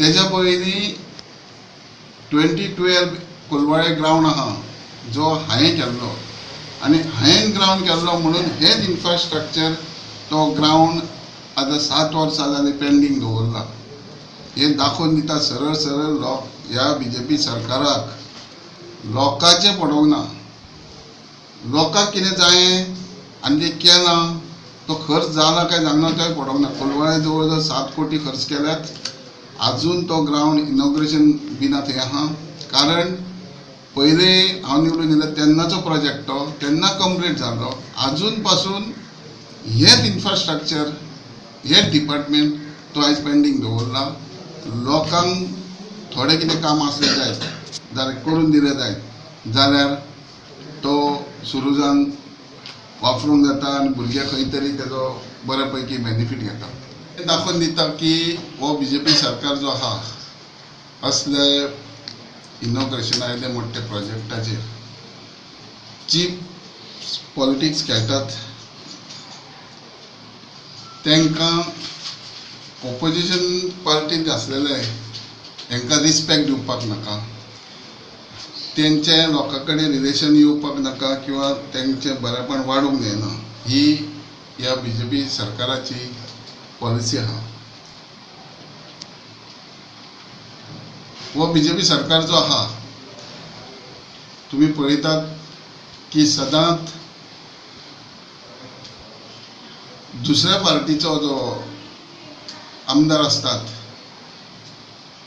तेजा पयलीं 2012 कोलवाळे ग्राउंड आहा जो हांवें केल्लो आनी हांवें ग्राउंड केल्लो म्हणून हेच इन्फ्रास्ट्रक्चर तो ग्राउंड आतां 7 वर्सां जालीं पेंडींग दवरला. हे दाखोवन दिता सरळ सरळ ह्या BJP सरकाराक लोकांचें पडोवंक ना. लोकांक कितें जायें आनी तें केलां तो खर्च जाला काय जावना तें पडोवंक ना. कोलवाळे जवळ जवळ 7 कोटी खर्च केल्यात. अजून तो ग्राउंड इनॉग्रेशन बिना थंय आहा. कारण पयलें हांव निवडून येयलो तेन्नाचो प्रोजेक्ट तो तेन्ना कंप्लीट जालो. अजून पासून हेच इन्फ्रास्ट्रक्चर हेच डिपार्टमेंट तो आयज पेंडींग दवरला. लोकांक थोडें कितें काम आसलें जाय जाल्यार करून दिलें जाय जाल्यार तो सुरू जावन वापरूंक जाता आनी भुरगे खंय तरी तेजो बऱ्या पैकी बेनिफीट घेता. हें दाखोवन दिता की हो BJP सरकार जो आहा असले इनॉग्रेशन आयले मोठे प्रोजेक्टाचेर चीप पॉलिटिक्स खेळटात. तांकां ऑपोजिशन पार्टींत आसलेले तांकां रिस्पेक्ट दिवपाक नाका. तेंचे लोकां कडेन रिलेशन येवपाक नाका किंवा तेंचें बरेपण वाडूंक जायना. ही ह्या BJP सरकाराची पॉलिसी आहा. हो BJP सरकार जो आहा तुमी पळयतात की सदांच दुसऱ्या पार्टीचो जो आमदार असतात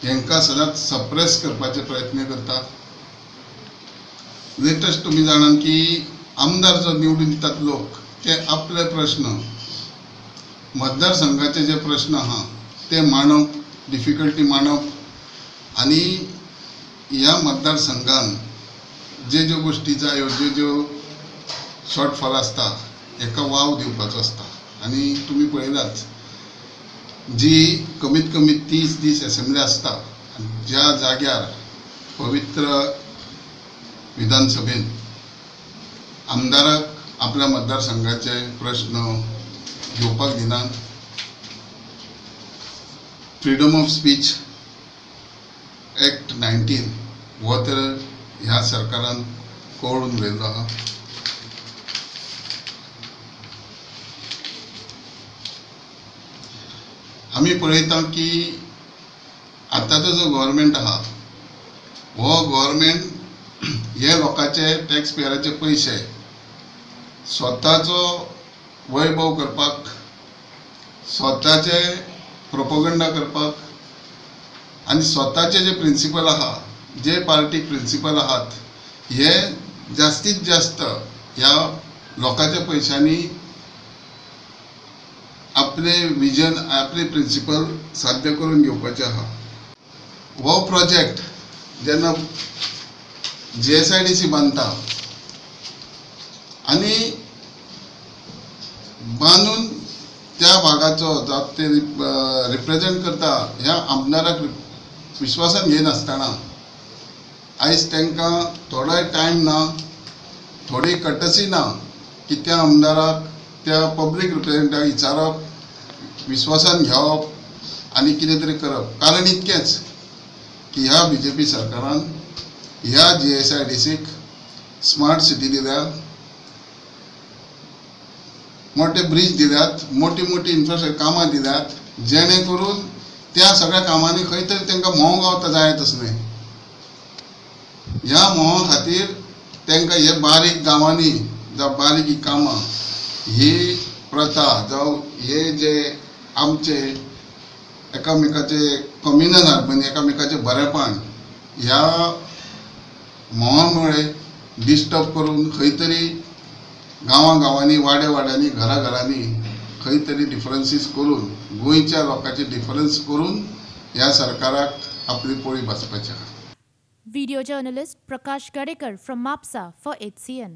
तांकां सदांच सप्रेस करपाचे प्रयत्न करतात. लेटेस्ट तुम्ही जाणात की आमदार जो निवडून दितात लोक ते आपले प्रश्न मतदारसंघाचे जे प्रश्न आहा ते मांडप डिफिकल्टी मांडप आनी ह्या मतदारसंघान ज्यो गोष्टी जायो ज्यो शॉर्टफॉल आसता हेका वाव दिवपाचो आसता. आनी तुमी पळयलात जी कमीत कमी 30 दीस असेंब्ली आसता ज्या जाग्यार पवित्र विधानसभेन आमदाराक आपल्या मतदारसंघाचे प्रश्न घेवपाक दिनात. फ्रीडम ऑफ स्पीच एक्ट 19 हो तर ह्या सरकारान कळून उडयल्लो आहा. आमी पळयता की आतांचो जो गव्हर्मेंट आहा हो गव्हर्मेंट हे लोकांचे टॅक्स पेयराचे पयशे स्वताचो वैभव करपाक स्वताचे प्रोपोगंडा करपाक आनी स्वताचे जे प्रिंसिपल आहा जे पार्टीक प्रिंसिपल आहात हे जास्तीत जास्त ह्या लोकांच्या पयशांनी आपले विजन आपले प्रिंसिपल साध्य करून घेवपाचे आहा. हो प्रोजेक्ट जेन्ना GSIDC बांदता आनी बांदून त्या भागाचो जावं ते रिप्रेजेंट करता ह्या आमदाराक विश्वासान घेनासतना आयज तांकां थोडोय टायम ना थोडी कटसी ना की त्या आमदाराक त्या पब्लीक रिप्रेजेंटाक विचारप विश्वासान घेवप आनी कितें तरी करप. कारण इतकेंच की ह्या BJP सरकारान ह्या GSIDCक स्मार्ट सिटी दिल्या, मोठे ब्रिज दिल्यात, मोठी मोठी इन्फ्रास्ट्रक्चर कामां दिल्यात जेणे करून त्या सगळ्या कामांनी खंय तरी तांकां मोह गावता जायत आसलें. ह्या मोहा खातीर तांकां हे बारीक गांवांनी जावं बारीक ही कामां ही प्रथा जावं हे जे आमचे एकामेकाचे कम्युनल हार्मनी एकामेकाचे बरेपण ह्या मोहामुळे डिस्टर्ब करून खंय तरी गांवांनी वाड्यांनी घरांनी खंय तरी डिफरन्सीस करून गोंयच्या लोकांचे डिफरन्स करून ह्या सरकाराक आपली पोळी भाजपाची आहा. Video journalist Prakash Gadekar from MAPSA for HCN.